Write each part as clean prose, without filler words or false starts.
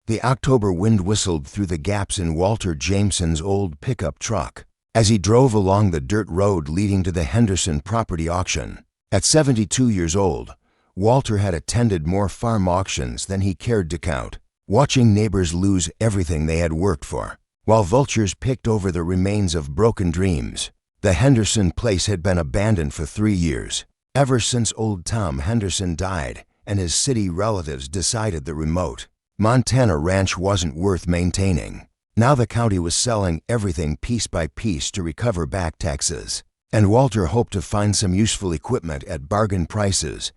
The October wind whistled through the gaps in Walter Jameson's old pickup truck as he drove along the dirt road leading to the Henderson property auction. At 72 years old, Walter had attended more farm auctions than he cared to count, watching neighbors lose everything they had worked for, while vultures picked over the remains of broken dreams. The Henderson place had been abandoned for 3 years, ever since old Tom Henderson died and his city relatives decided the remote Montana ranch wasn't worth maintaining. Now the county was selling everything piece by piece to recover back taxes, and Walter hoped to find some useful equipment at bargain prices.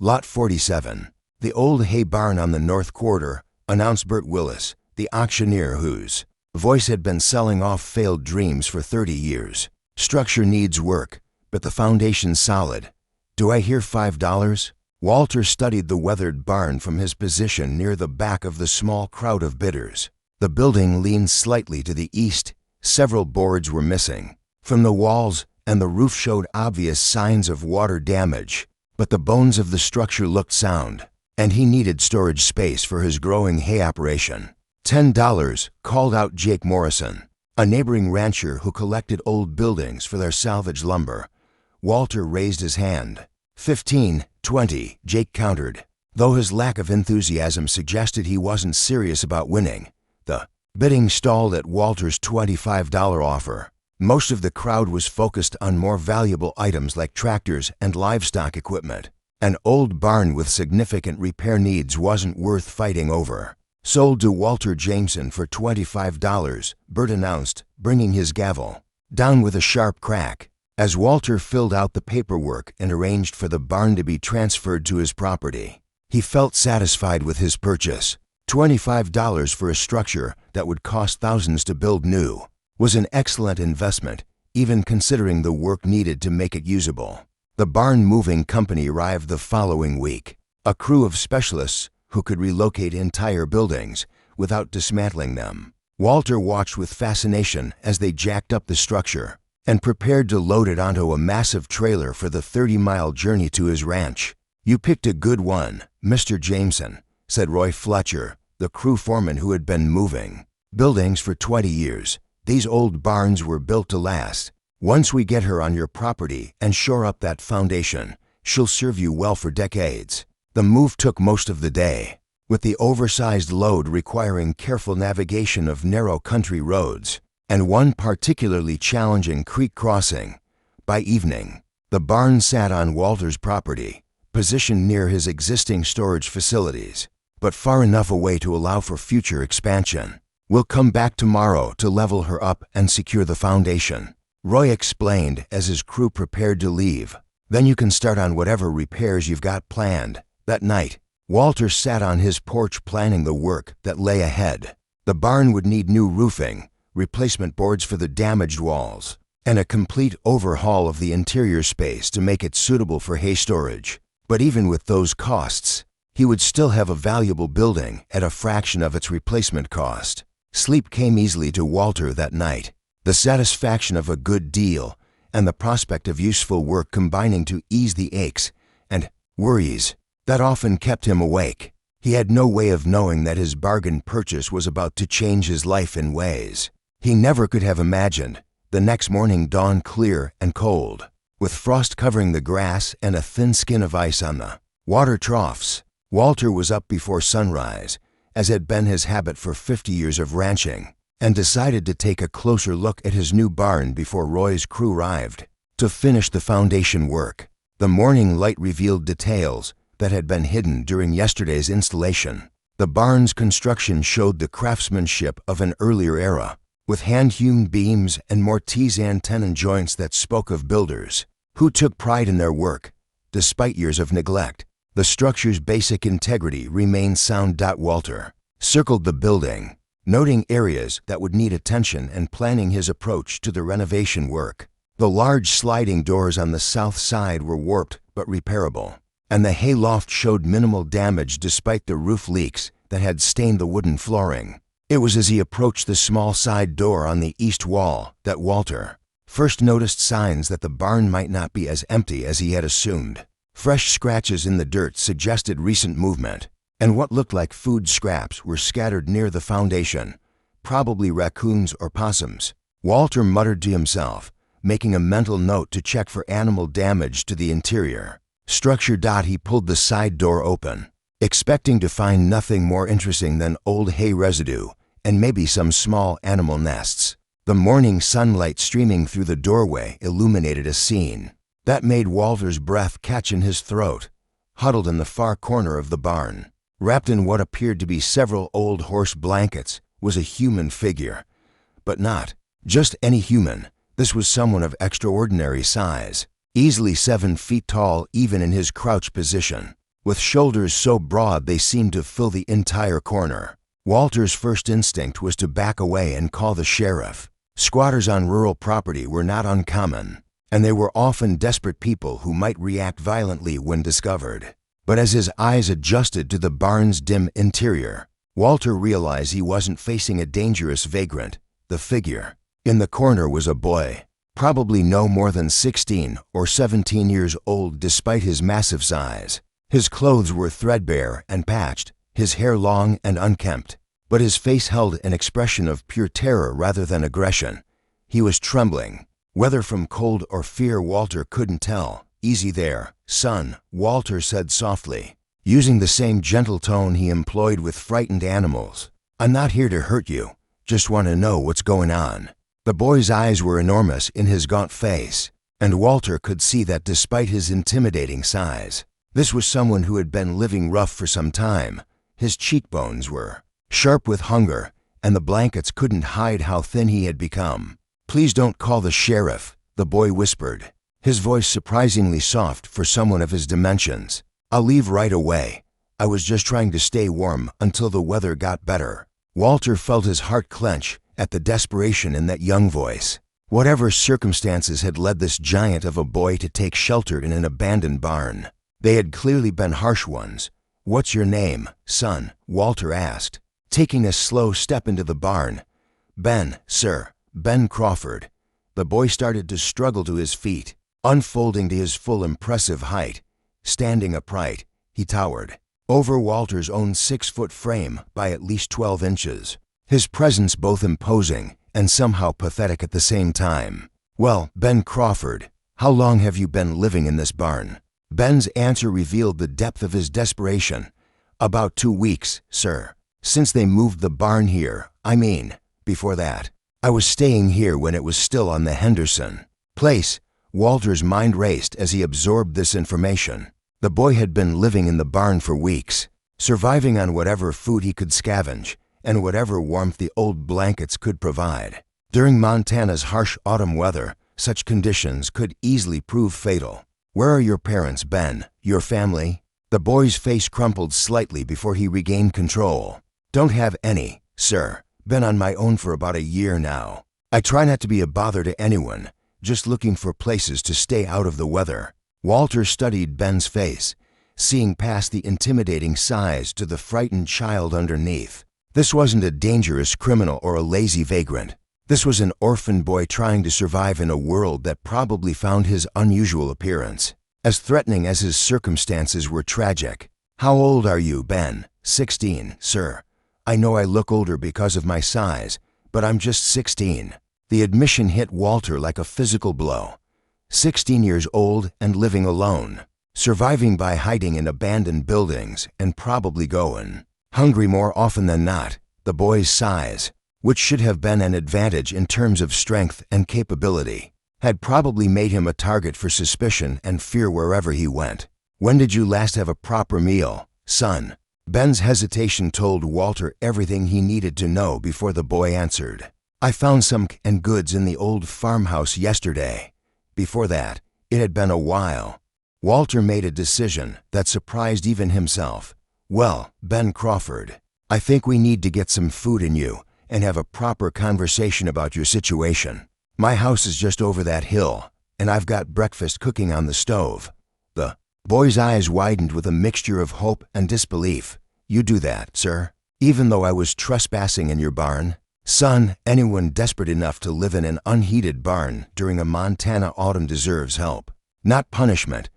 Lot 47, the old hay barn on the north quarter, announced Bert Willis, the auctioneer whose voice had been selling off failed dreams for 30 years. Structure needs work, but the foundation's solid. Do I hear $5? Walter studied the weathered barn from his position near the back of the small crowd of bidders. The building leaned slightly to the east. Several boards were missing from the walls, and the roof showed obvious signs of water damage. But the bones of the structure looked sound, and he needed storage space for his growing hay operation. $10, called out Jake Morrison, a neighboring rancher who collected old buildings for their salvage lumber. Walter raised his hand. 15, 20, Jake countered, though his lack of enthusiasm suggested he wasn't serious about winning. The bidding stalled at Walter's $25 offer. Most of the crowd was focused on more valuable items like tractors and livestock equipment. An old barn with significant repair needs wasn't worth fighting over. Sold to Walter Jameson for $25, Bert announced, bringing his gavel down with a sharp crack, as Walter filled out the paperwork and arranged for the barn to be transferred to his property. He felt satisfied with his purchase. $25 for a structure that would cost thousands to build new was an excellent investment, even considering the work needed to make it usable. The barn moving company arrived the following week, a crew of specialists who could relocate entire buildings without dismantling them. Walter watched with fascination as they jacked up the structure and prepared to load it onto a massive trailer for the 30-mile journey to his ranch. "You picked a good one, Mr. Jameson," said Roy Fletcher, the crew foreman who had been moving buildings for 20 years. "These old barns were built to last. Once we get her on your property and shore up that foundation, she'll serve you well for decades." The move took most of the day, with the oversized load requiring careful navigation of narrow country roads and one particularly challenging creek crossing. By evening, the barn sat on Walter's property, positioned near his existing storage facilities, but far enough away to allow for future expansion. "We'll come back tomorrow to level her up and secure the foundation," Roy explained as his crew prepared to leave. "Then you can start on whatever repairs you've got planned." That night, Walter sat on his porch planning the work that lay ahead. The barn would need new roofing, replacement boards for the damaged walls, and a complete overhaul of the interior space to make it suitable for hay storage. But even with those costs, he would still have a valuable building at a fraction of its replacement cost. Sleep came easily to Walter that night, the satisfaction of a good deal and the prospect of useful work combining to ease the aches and worries that often kept him awake. He had no way of knowing that his bargain purchase was about to change his life in ways he never could have imagined. The next morning dawned clear and cold, with frost covering the grass and a thin skin of ice on the water troughs. Walter was up before sunrise, as had been his habit for 50 years of ranching, and decided to take a closer look at his new barn before Roy's crew arrived to finish the foundation work. The morning light revealed details that had been hidden during yesterday's installation. The barn's construction showed the craftsmanship of an earlier era, with hand-hewn beams and mortise and tenon joints that spoke of builders who took pride in their work, despite years of neglect. The structure's basic integrity remained sound. Walter circled the building, noting areas that would need attention and planning his approach to the renovation work. The large sliding doors on the south side were warped but repairable, and the hayloft showed minimal damage despite the roof leaks that had stained the wooden flooring. It was as he approached the small side door on the east wall that Walter first noticed signs that the barn might not be as empty as he had assumed. Fresh scratches in the dirt suggested recent movement, and what looked like food scraps were scattered near the foundation, probably raccoons or possums. Walter muttered to himself, making a mental note to check for animal damage to the interior. Structure. He pulled the side door open, expecting to find nothing more interesting than old hay residue and maybe some small animal nests. The morning sunlight streaming through the doorway illuminated a scene that made Walter's breath catch in his throat. Huddled in the far corner of the barn, wrapped in what appeared to be several old horse blankets, was a human figure. But not just any human. This was someone of extraordinary size, easily 7 feet tall even in his crouched position, with shoulders so broad they seemed to fill the entire corner. Walter's first instinct was to back away and call the sheriff. Squatters on rural property were not uncommon, and they were often desperate people who might react violently when discovered. But as his eyes adjusted to the barn's dim interior, Walter realized he wasn't facing a dangerous vagrant. The figure in the corner was a boy, probably no more than 16 or 17 years old despite his massive size. His clothes were threadbare and patched, his hair long and unkempt, but his face held an expression of pure terror rather than aggression. He was trembling, whether from cold or fear Walter couldn't tell. "Easy there, son," Walter said softly, using the same gentle tone he employed with frightened animals. "I'm not here to hurt you, just want to know what's going on." The boy's eyes were enormous in his gaunt face, and Walter could see that despite his intimidating size, this was someone who had been living rough for some time. His cheekbones were sharp with hunger, and the blankets couldn't hide how thin he had become. "Please don't call the sheriff," the boy whispered, his voice surprisingly soft for someone of his dimensions. "I'll leave right away. I was just trying to stay warm until the weather got better." Walter felt his heart clench at the desperation in that young voice. Whatever circumstances had led this giant of a boy to take shelter in an abandoned barn, they had clearly been harsh ones. "What's your name, son?" Walter asked, taking a slow step into the barn. "Ben, sir. Ben Crawford." The boy started to struggle to his feet, unfolding to his full impressive height. Standing upright, he towered over Walter's own 6-foot frame by at least 12 inches, his presence both imposing and somehow pathetic at the same time. "Well, Ben Crawford, how long have you been living in this barn?" Ben's answer revealed the depth of his desperation. "About 2 weeks, sir. Since they moved the barn here, I mean, before that. I was staying here when it was still on the Henderson place." Walter's mind raced as he absorbed this information. The boy had been living in the barn for weeks, surviving on whatever food he could scavenge and whatever warmth the old blankets could provide. During Montana's harsh autumn weather, such conditions could easily prove fatal. "Where are your parents, Ben? Your family?" The boy's face crumpled slightly before he regained control. "Don't have any, sir. Been on my own for about a year now. I try not to be a bother to anyone, just looking for places to stay out of the weather." Walter studied Ben's face, seeing past the intimidating size to the frightened child underneath. This wasn't a dangerous criminal or a lazy vagrant. This was an orphan boy trying to survive in a world that probably found his unusual appearance as threatening as his circumstances were tragic. "How old are you, Ben?" 16, sir. I know I look older because of my size, but I'm just 16. The admission hit Walter like a physical blow. 16 years old and living alone, surviving by hiding in abandoned buildings and probably going hungry more often than not. The boy's size, which should have been an advantage in terms of strength and capability, had probably made him a target for suspicion and fear wherever he went. "When did you last have a proper meal, son?" Ben's hesitation told Walter everything he needed to know before the boy answered. "I found some canned goods in the old farmhouse yesterday. Before that, it had been a while." Walter made a decision that surprised even himself. "Well, Ben Crawford, I think we need to get some food in you and have a proper conversation about your situation. My house is just over that hill, and I've got breakfast cooking on the stove." The boy's eyes widened with a mixture of hope and disbelief. "You do that, sir? Even though I was trespassing in your barn?" "Son, anyone desperate enough to live in an unheated barn during a Montana autumn deserves help. Not punishment,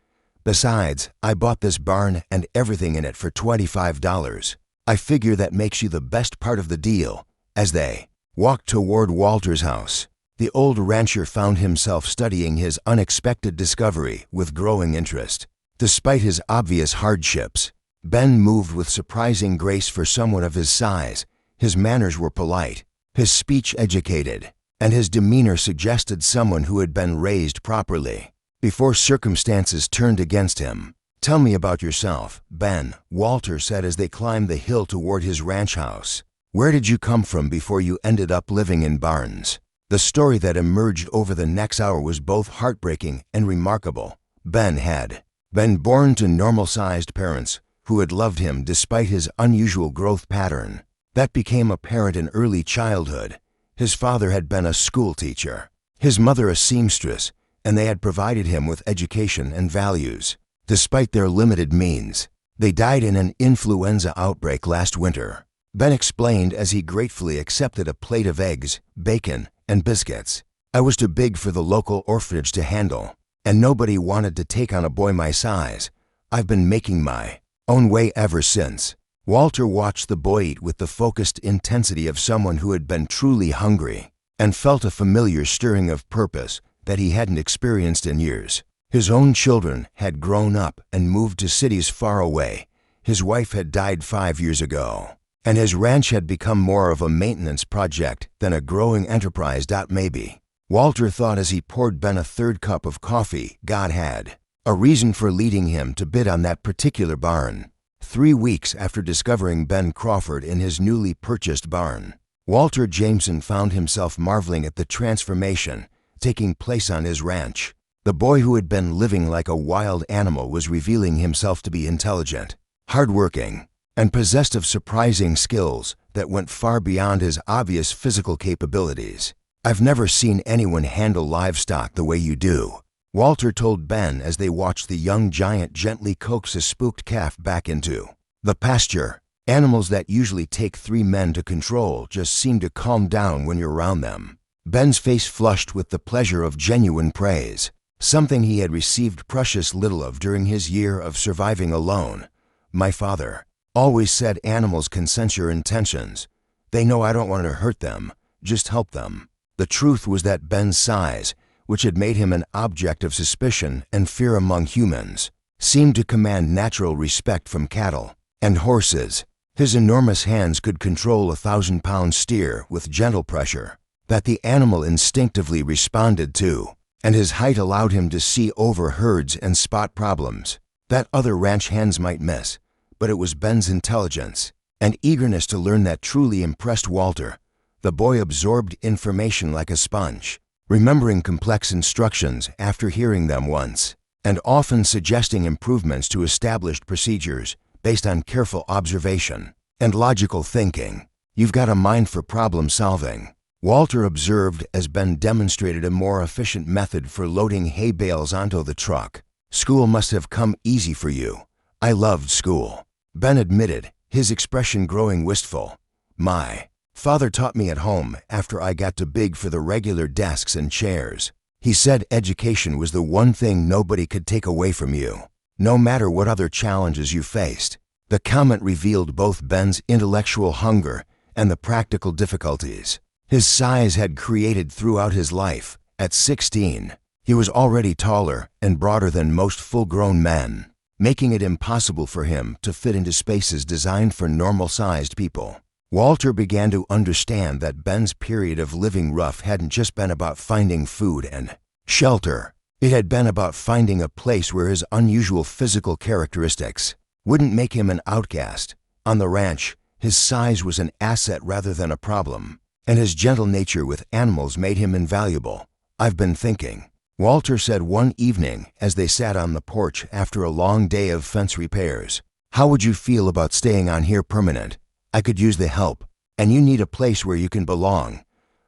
Besides, I bought this barn and everything in it for $25. I figure that makes you the best part of the deal." As they walked toward Walter's house, the old rancher found himself studying his unexpected discovery with growing interest. Despite his obvious hardships, Ben moved with surprising grace for someone of his size. His manners were polite, his speech educated, and his demeanor suggested someone who had been raised properly. Before circumstances turned against him, "Tell me about yourself, Ben," Walter said as they climbed the hill toward his ranch house. "Where did you come from before you ended up living in barns?" The story that emerged over the next hour was both heartbreaking and remarkable. Ben had been born to normal-sized parents who had loved him despite his unusual growth pattern. That became apparent in early childhood. His father had been a school teacher, his mother a seamstress, and they had provided him with education and values. Despite their limited means, they died in an influenza outbreak last winter. Ben explained as he gratefully accepted a plate of eggs, bacon, and biscuits. "I was too big for the local orphanage to handle, and nobody wanted to take on a boy my size. I've been making my own way ever since." Walter watched the boy eat with the focused intensity of someone who had been truly hungry and felt a familiar stirring of purpose that he hadn't experienced in years. His own children had grown up and moved to cities far away. His wife had died 5 years ago, and his ranch had become more of a maintenance project than a growing enterprise. Maybe, Walter thought as he poured Ben a third cup of coffee, God had a reason for leading him to bid on that particular barn. 3 weeks after discovering Ben Crawford in his newly purchased barn, Walter Jameson found himself marveling at the transformation taking place on his ranch. The boy who had been living like a wild animal was revealing himself to be intelligent, hardworking, and possessed of surprising skills that went far beyond his obvious physical capabilities. "I've never seen anyone handle livestock the way you do," Walter told Ben as they watched the young giant gently coax a spooked calf back into the pasture. "Animals that usually take 3 men to control just seem to calm down when you're around them." Ben's face flushed with the pleasure of genuine praise, something he had received precious little of during his year of surviving alone. "My father always said animals can sense your intentions. They know I don't want to hurt them, just help them." The truth was that Ben's size, which had made him an object of suspicion and fear among humans, seemed to command natural respect from cattle and horses. His enormous hands could control a 1,000-pound steer with gentle pressure that the animal instinctively responded to, and his height allowed him to see over herds and spot problems that other ranch hands might miss. But it was Ben's intelligence and eagerness to learn that truly impressed Walter. The boy absorbed information like a sponge, remembering complex instructions after hearing them once, and often suggesting improvements to established procedures based on careful observation and logical thinking. "You've got a mind for problem solving," Walter observed as Ben demonstrated a more efficient method for loading hay bales onto the truck. "School must have come easy for you." "I loved school," Ben admitted, his expression growing wistful. "My father taught me at home after I got too big for the regular desks and chairs. He said education was the one thing nobody could take away from you, no matter what other challenges you faced." The comment revealed both Ben's intellectual hunger and the practical difficulties his size had created throughout his life. At 16, he was already taller and broader than most full-grown men, making it impossible for him to fit into spaces designed for normal-sized people. Walter began to understand that Ben's period of living rough hadn't just been about finding food and shelter. It had been about finding a place where his unusual physical characteristics wouldn't make him an outcast. On the ranch, his size was an asset rather than a problem, and his gentle nature with animals made him invaluable. "I've been thinking," Walter said one evening as they sat on the porch after a long day of fence repairs. "How would you feel about staying on here permanent? I could use the help, and you need a place where you can belong."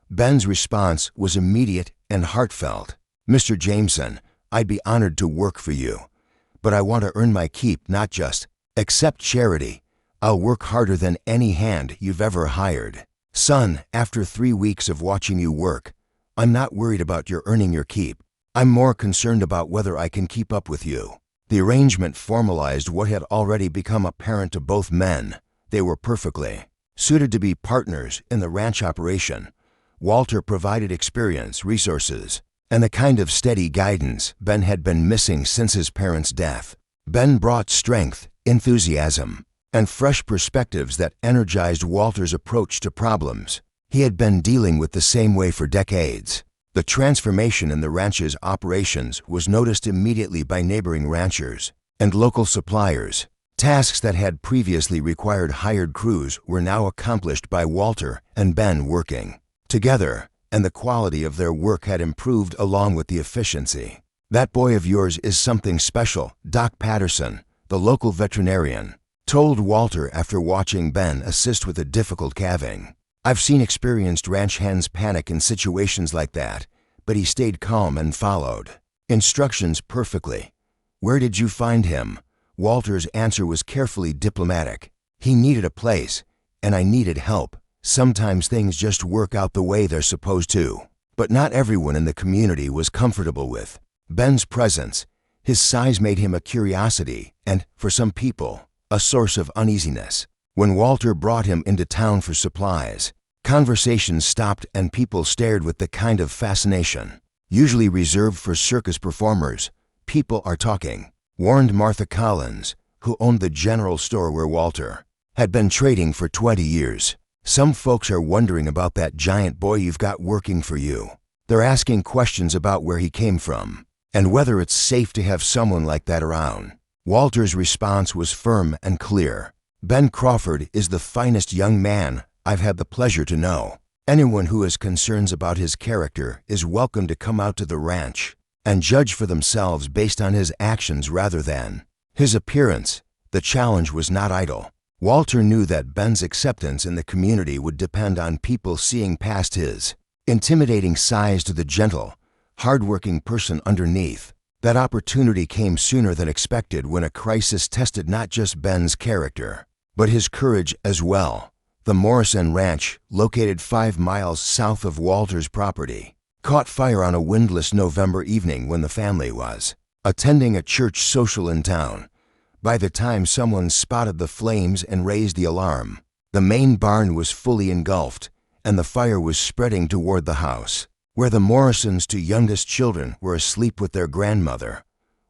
Ben's response was immediate and heartfelt. "Mr. Jameson, I'd be honored to work for you, but I want to earn my keep, not just accept charity. I'll work harder than any hand you've ever hired." "Son, after 3 weeks of watching you work, I'm not worried about your earning your keep. I'm more concerned about whether I can keep up with you." The arrangement formalized what had already become apparent to both men. They were perfectly suited to be partners in the ranch operation. Walter provided experience, resources, and the kind of steady guidance Ben had been missing since his parents' death. Ben brought strength, enthusiasm, and fresh perspectives that energized Walter's approach to problems. He had been dealing with the same way for decades. The transformation in the ranch's operations was noticed immediately by neighboring ranchers and local suppliers. Tasks that had previously required hired crews were now accomplished by Walter and Ben working together, and the quality of their work had improved along with the efficiency. "That boy of yours is something special," Doc Patterson, the local veterinarian, told Walter after watching Ben assist with a difficult calving. "I've seen experienced ranch hands panic in situations like that, but he stayed calm and followed instructions perfectly." "Where did you find him?" Walter's answer was carefully diplomatic. "He needed a place, and I needed help. Sometimes things just work out the way they're supposed to." But not everyone in the community was comfortable with Ben's presence. His size made him a curiosity and, for some people, a source of uneasiness. When Walter brought him into town for supplies, conversations stopped and people stared with the kind of fascination usually reserved for circus performers. "People are talking," warned Martha Collins, who owned the general store where Walter had been trading for 20 years. "Some folks are wondering about that giant boy you've got working for you. They're asking questions about where he came from and whether it's safe to have someone like that around." Walter's response was firm and clear. "Ben Crawford is the finest young man I've had the pleasure to know. Anyone who has concerns about his character is welcome to come out to the ranch and judge for themselves based on his actions rather than his appearance." The challenge was not idle. Walter knew that Ben's acceptance in the community would depend on people seeing past his intimidating size to the gentle, hardworking person underneath. That opportunity came sooner than expected when a crisis tested not just Ben's character, but his courage as well. The Morrison Ranch, located 5 miles south of Walter's property, caught fire on a windless November evening when the family was attending a church social in town. By the time someone spotted the flames and raised the alarm, the main barn was fully engulfed, and the fire was spreading toward the house, where the Morrisons' 2 youngest children were asleep with their grandmother.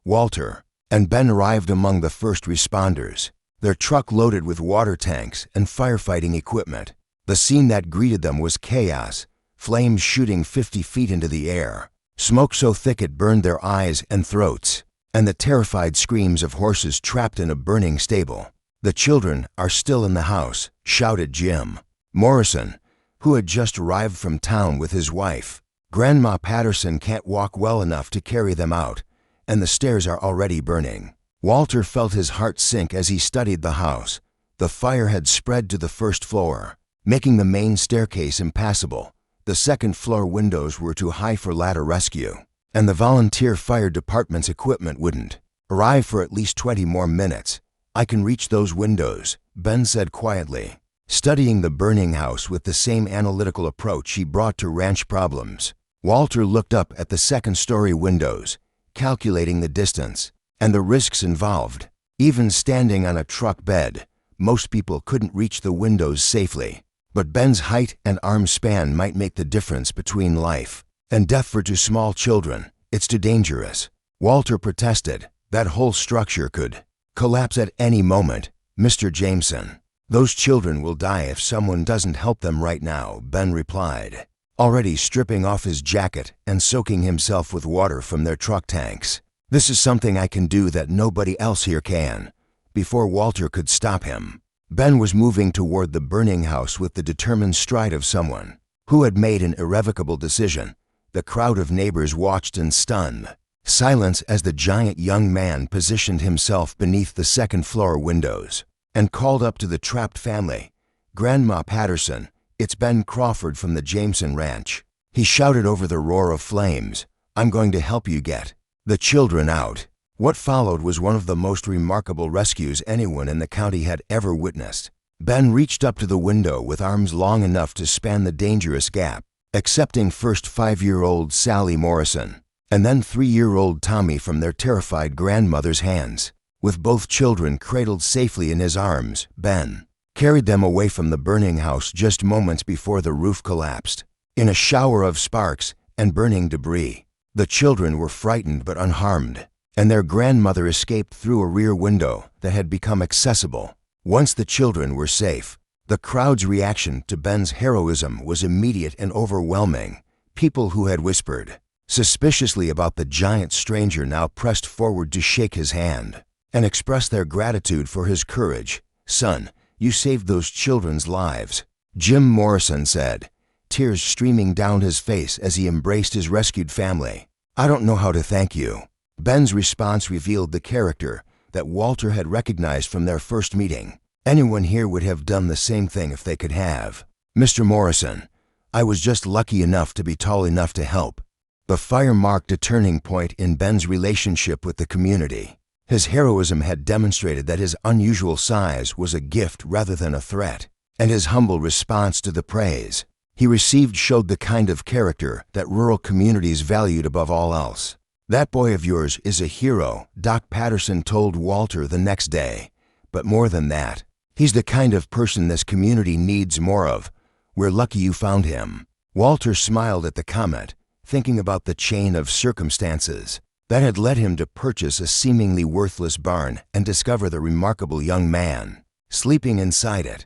Walter and Ben arrived among the first responders, their truck loaded with water tanks and firefighting equipment. The scene that greeted them was chaos, flames shooting 50 feet into the air, smoke so thick it burned their eyes and throats, and the terrified screams of horses trapped in a burning stable. "The children are still in the house," shouted Jim Morrison, who had just arrived from town with his wife. "Grandma Patterson can't walk well enough to carry them out, and the stairs are already burning." Walter felt his heart sink as he studied the house. The fire had spread to the first floor, making the main staircase impassable. The second-floor windows were too high for ladder rescue, and the volunteer fire department's equipment wouldn't arrive for at least 20 more minutes. "I can reach those windows," Ben said quietly, studying the burning house with the same analytical approach he brought to ranch problems. Walter looked up at the second-story windows, calculating the distance and the risks involved. Even standing on a truck bed, most people couldn't reach the windows safely. But Ben's height and arm span might make the difference between life and death for 2 small children. "It's too dangerous," Walter protested. "That whole structure could collapse at any moment, Mr. Jameson. Those children will die if someone doesn't help them right now," Ben replied, already stripping off his jacket and soaking himself with water from their truck tanks. "This is something I can do that nobody else here can." Before Walter could stop him, Ben was moving toward the burning house with the determined stride of someone who had made an irrevocable decision. The crowd of neighbors watched in stunned silence as the giant young man positioned himself beneath the second-floor windows and called up to the trapped family, "Grandma Patterson, it's Ben Crawford from the Jameson Ranch." He shouted over the roar of flames, "I'm going to help you get the children out." What followed was one of the most remarkable rescues anyone in the county had ever witnessed. Ben reached up to the window with arms long enough to span the dangerous gap, accepting first 5-year-old Sally Morrison and then 3-year-old Tommy from their terrified grandmother's hands. With both children cradled safely in his arms, Ben carried them away from the burning house just moments before the roof collapsed. In a shower of sparks and burning debris, the children were frightened but unharmed, and their grandmother escaped through a rear window that had become accessible. Once the children were safe, the crowd's reaction to Ben's heroism was immediate and overwhelming. People who had whispered suspiciously about the giant stranger now pressed forward to shake his hand and express their gratitude for his courage. "Son, you saved those children's lives," Jim Morrison said, tears streaming down his face as he embraced his rescued family. "I don't know how to thank you." Ben's response revealed the character that Walter had recognized from their first meeting. "Anyone here would have done the same thing if they could have. Mr. Morrison, I was just lucky enough to be tall enough to help." The fire marked a turning point in Ben's relationship with the community. His heroism had demonstrated that his unusual size was a gift rather than a threat, and his humble response to the praise he received showed the kind of character that rural communities valued above all else. "That boy of yours is a hero," Doc Patterson told Walter the next day. "But more than that, he's the kind of person this community needs more of. We're lucky you found him." Walter smiled at the comment, thinking about the chain of circumstances that had led him to purchase a seemingly worthless barn and discover the remarkable young man sleeping inside it.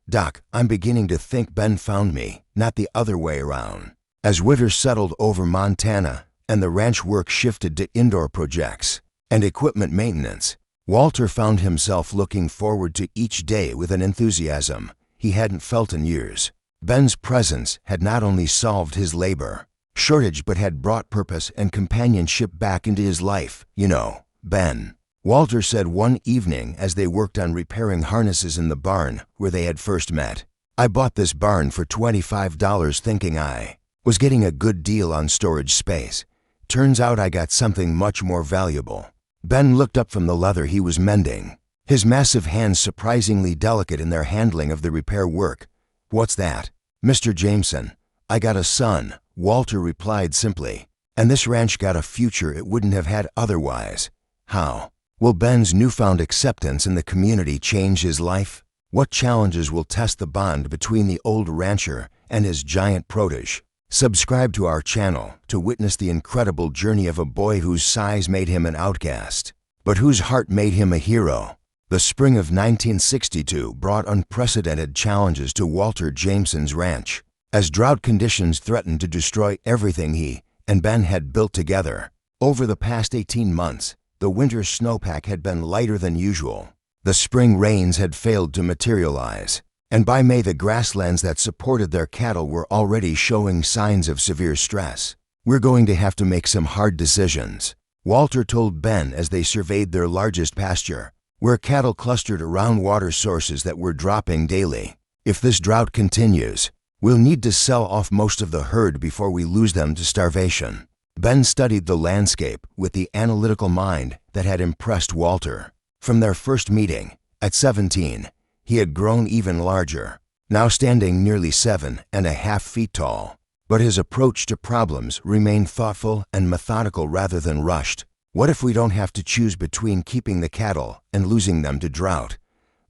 "Doc, I'm beginning to think Ben found me, not the other way around." As winter settled over Montana and the ranch work shifted to indoor projects and equipment maintenance, Walter found himself looking forward to each day with an enthusiasm he hadn't felt in years. Ben's presence had not only solved his labor shortage but had brought purpose and companionship back into his life. "You know, Ben," Walter said one evening as they worked on repairing harnesses in the barn where they had first met, "I bought this barn for $25 thinking I was getting a good deal on storage space. Turns out I got something much more valuable." Ben looked up from the leather he was mending, his massive hands surprisingly delicate in their handling of the repair work. "What's that?" "Mr. Jameson, I got a son," Walter replied simply, "and this ranch got a future it wouldn't have had otherwise." How will Ben's newfound acceptance in the community change his life? What challenges will test the bond between the old rancher and his giant protege? Subscribe to our channel to witness the incredible journey of a boy whose size made him an outcast, but whose heart made him a hero. The spring of 1962 brought unprecedented challenges to Walter Jameson's ranch, as drought conditions threatened to destroy everything he and Ben had built together. Over the past 18 months, the winter snowpack had been lighter than usual. The spring rains had failed to materialize, and by May the grasslands that supported their cattle were already showing signs of severe stress. "We're going to have to make some hard decisions," Walter told Ben as they surveyed their largest pasture, where cattle clustered around water sources that were dropping daily. "If this drought continues, we'll need to sell off most of the herd before we lose them to starvation." Ben studied the landscape with the analytical mind that had impressed Walter. From their first meeting, at 17, he had grown even larger, now standing nearly 7.5 feet tall. But his approach to problems remained thoughtful and methodical rather than rushed. "What if we don't have to choose between keeping the cattle and losing them to drought?"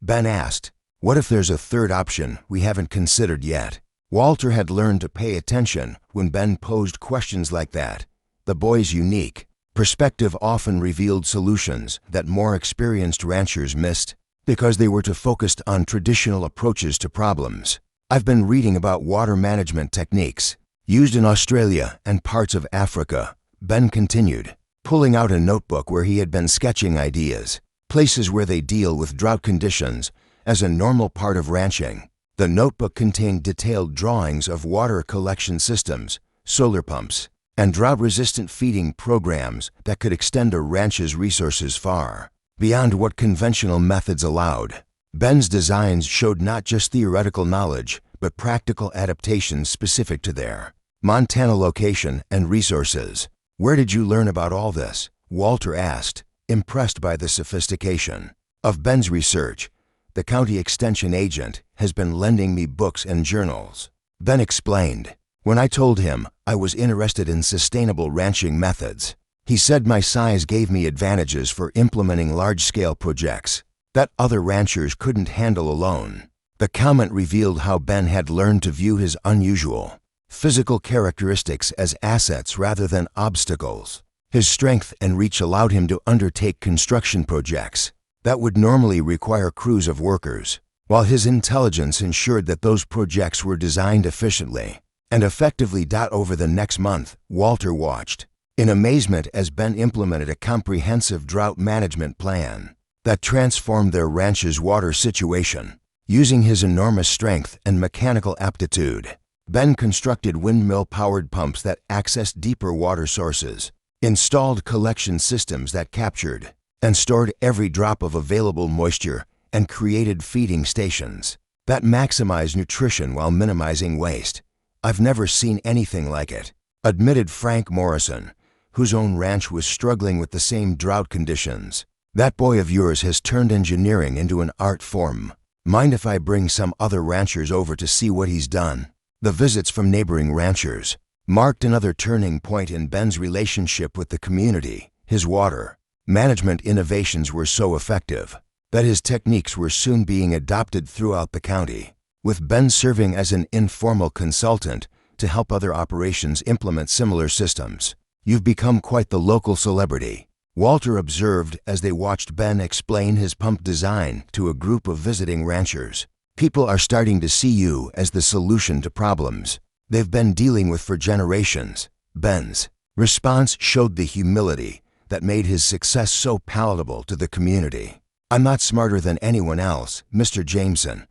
Ben asked. "What if there's a third option we haven't considered yet?" Walter had learned to pay attention when Ben posed questions like that. The boy's unique perspective often revealed solutions that more experienced ranchers missed because they were too focused on traditional approaches to problems. "I've been reading about water management techniques used in Australia and parts of Africa," Ben continued, pulling out a notebook where he had been sketching ideas, places where they deal with drought conditions as a normal part of ranching. The notebook contained detailed drawings of water collection systems, solar pumps, and drought-resistant feeding programs that could extend a ranch's resources far beyond what conventional methods allowed. Ben's designs showed not just theoretical knowledge, but practical adaptations specific to their Montana location and resources. "Where did you learn about all this?" Walter asked, impressed by the sophistication of Ben's research. "The county extension agent has been lending me books and journals," Ben explained. When I told him I was interested in sustainable ranching methods, he said my size gave me advantages for implementing large-scale projects that other ranchers couldn't handle alone. The comment revealed how Ben had learned to view his unusual physical characteristics as assets rather than obstacles. His strength and reach allowed him to undertake construction projects that would normally require crews of workers, while his intelligence ensured that those projects were designed efficiently and effectively. Over the next month, Walter watched in amazement as Ben implemented a comprehensive drought management plan that transformed their ranch's water situation. Using his enormous strength and mechanical aptitude, Ben constructed windmill-powered pumps that accessed deeper water sources, installed collection systems that captured and stored every drop of available moisture, and created feeding stations that maximized nutrition while minimizing waste. "I've never seen anything like it," admitted Frank Morrison, whose own ranch was struggling with the same drought conditions. "That boy of yours has turned engineering into an art form. Mind if I bring some other ranchers over to see what he's done?" The visits from neighboring ranchers marked another turning point in Ben's relationship with the community. His water management innovations were so effective that his techniques were soon being adopted throughout the county, with Ben serving as an informal consultant to help other operations implement similar systems. "You've become quite the local celebrity," Walter observed as they watched Ben explain his pump design to a group of visiting ranchers. "People are starting to see you as the solution to problems they've been dealing with for generations." Ben's response showed the humility that made his success so palatable to the community. "I'm not smarter than anyone else, Mr. Jameson.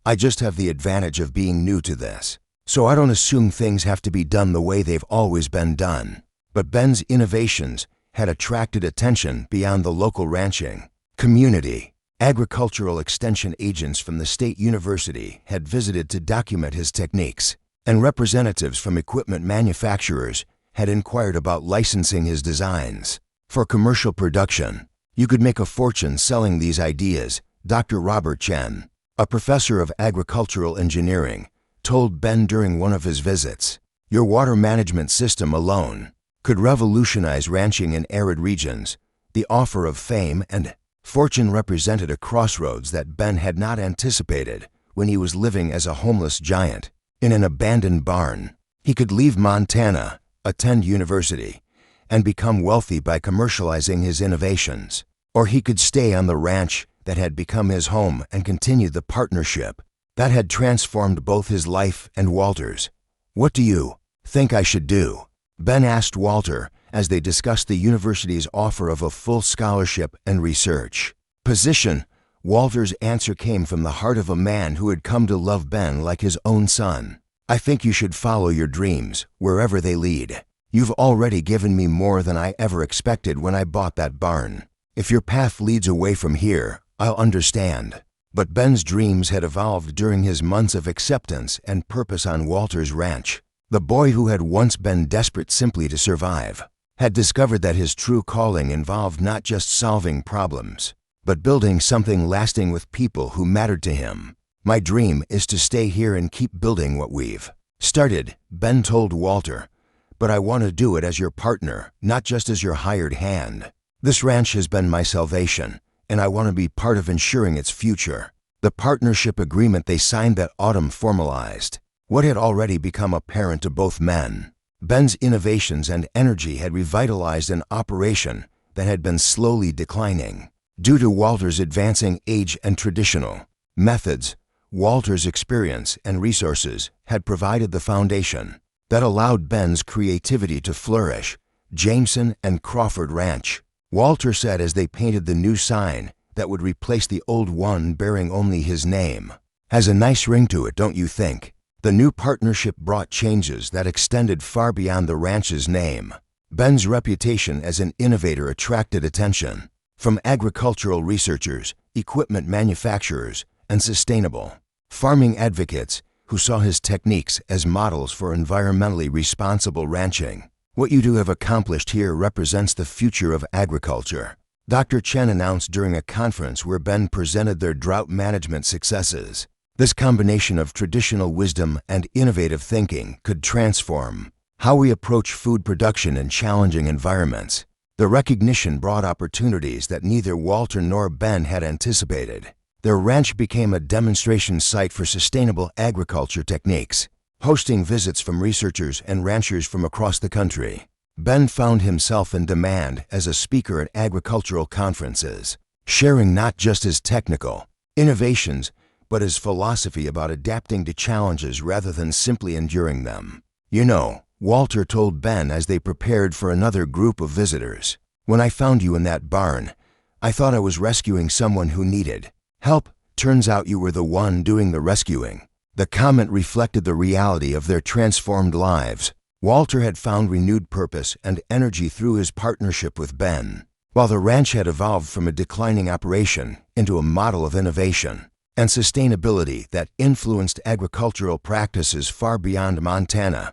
I just have the advantage of being new to this, so I don't assume things have to be done the way they've always been done." But Ben's innovations had attracted attention beyond the local ranching community. Agricultural extension agents from the state university had visited to document his techniques, and representatives from equipment manufacturers had inquired about licensing his designs for commercial production. "You could make a fortune selling these ideas," Dr. Robert Chen, a professor of agricultural engineering, told Ben during one of his visits. "Your water management system alone could revolutionize ranching in arid regions." The offer of fame and fortune represented a crossroads that Ben had not anticipated when he was living as a homeless giant in an abandoned barn. He could leave Montana, attend university, and become wealthy by commercializing his innovations, or he could stay on the ranch that had become his home and continue the partnership that had transformed both his life and Walter's. "What do you think I should do?" Ben asked Walter as they discussed the university's offer of a full scholarship and research position. Walter's answer came from the heart of a man who had come to love Ben like his own son. "I think you should follow your dreams, wherever they lead. You've already given me more than I ever expected when I bought that barn. If your path leads away from here, I'll understand." But Ben's dreams had evolved during his months of acceptance and purpose on Walter's ranch. The boy who had once been desperate simply to survive had discovered that his true calling involved not just solving problems, but building something lasting with people who mattered to him. "My dream is to stay here and keep building what we've started," Ben told Walter. "But I want to do it as your partner, not just as your hired hand. This ranch has been my salvation, and I want to be part of ensuring its future." The partnership agreement they signed that autumn formalized what had already become apparent to both men. Ben's innovations and energy had revitalized an operation that had been slowly declining. Due to Walter's advancing age and traditional methods, Walter's experience and resources had provided the foundation that allowed Ben's creativity to flourish. "Jameson and Crawford Ranch," Walter said as they painted the new sign that would replace the old one bearing only his name. "Has a nice ring to it, don't you think?" The new partnership brought changes that extended far beyond the ranch's name. Ben's reputation as an innovator attracted attention from agricultural researchers, equipment manufacturers, and sustainable farming advocates who saw his techniques as models for environmentally responsible ranching. "What you two have accomplished here represents the future of agriculture," Dr. Chen announced during a conference where Ben presented their drought management successes. This combination of traditional wisdom and innovative thinking could transform how we approach food production in challenging environments. The recognition brought opportunities that neither Walter nor Ben had anticipated. Their ranch became a demonstration site for sustainable agriculture techniques, hosting visits from researchers and ranchers from across the country. Ben found himself in demand as a speaker at agricultural conferences, sharing not just his technical innovations, but his philosophy about adapting to challenges rather than simply enduring them. "You know," Walter told Ben as they prepared for another group of visitors, "when I found you in that barn, I thought I was rescuing someone who needed help. Turns out you were the one doing the rescuing." The comment reflected the reality of their transformed lives. Walter had found renewed purpose and energy through his partnership with Ben, while the ranch had evolved from a declining operation into a model of innovation and sustainability that influenced agricultural practices far beyond Montana.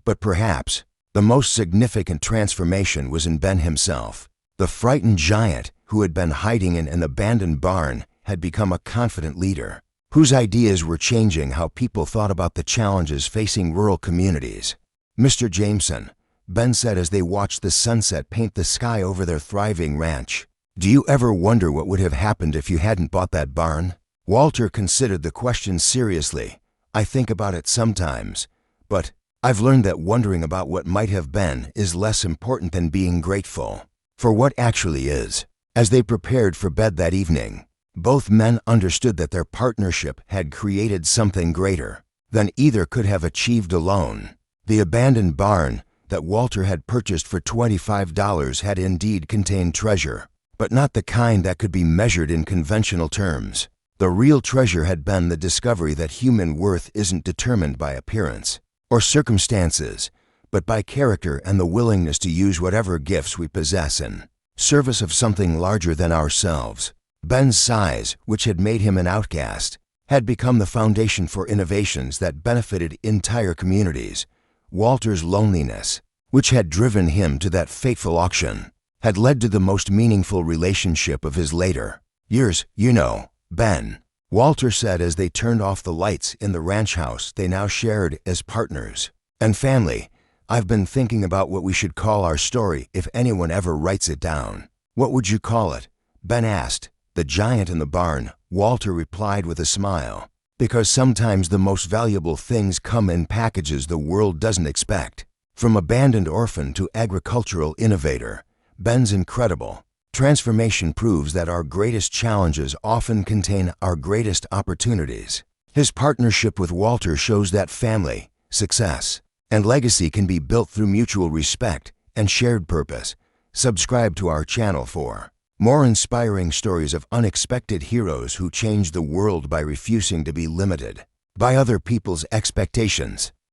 But perhaps the most significant transformation was in Ben himself. The frightened giant who had been hiding in an abandoned barn had become a confident leader, whose ideas were changing how people thought about the challenges facing rural communities. "Mr. Jameson," Ben said as they watched the sunset paint the sky over their thriving ranch, "do you ever wonder what would have happened if you hadn't bought that barn?" Walter considered the question seriously. "I think about it sometimes, but I've learned that wondering about what might have been is less important than being grateful for what actually is." As they prepared for bed that evening, both men understood that their partnership had created something greater than either could have achieved alone. The abandoned barn that Walter had purchased for $25 had indeed contained treasure, but not the kind that could be measured in conventional terms. The real treasure had been the discovery that human worth isn't determined by appearance or circumstances, but by character and the willingness to use whatever gifts we possess in service of something larger than ourselves. Ben's size, which had made him an outcast, had become the foundation for innovations that benefited entire communities. Walter's loneliness, which had driven him to that fateful auction, had led to the most meaningful relationship of his later years. "You know, Ben," Walter said as they turned off the lights in the ranch house they now shared as partners and family, "I've been thinking about what we should call our story if anyone ever writes it down." "What would you call it?" Ben asked. "The giant in the barn," Walter replied with a smile, "because sometimes the most valuable things come in packages the world doesn't expect." From abandoned orphan to agricultural innovator, Ben's incredible transformation proves that our greatest challenges often contain our greatest opportunities. His partnership with Walter shows that family, success, and legacy can be built through mutual respect and shared purpose. Subscribe to our channel for more inspiring stories of unexpected heroes who changed the world by refusing to be limited by other people's expectations.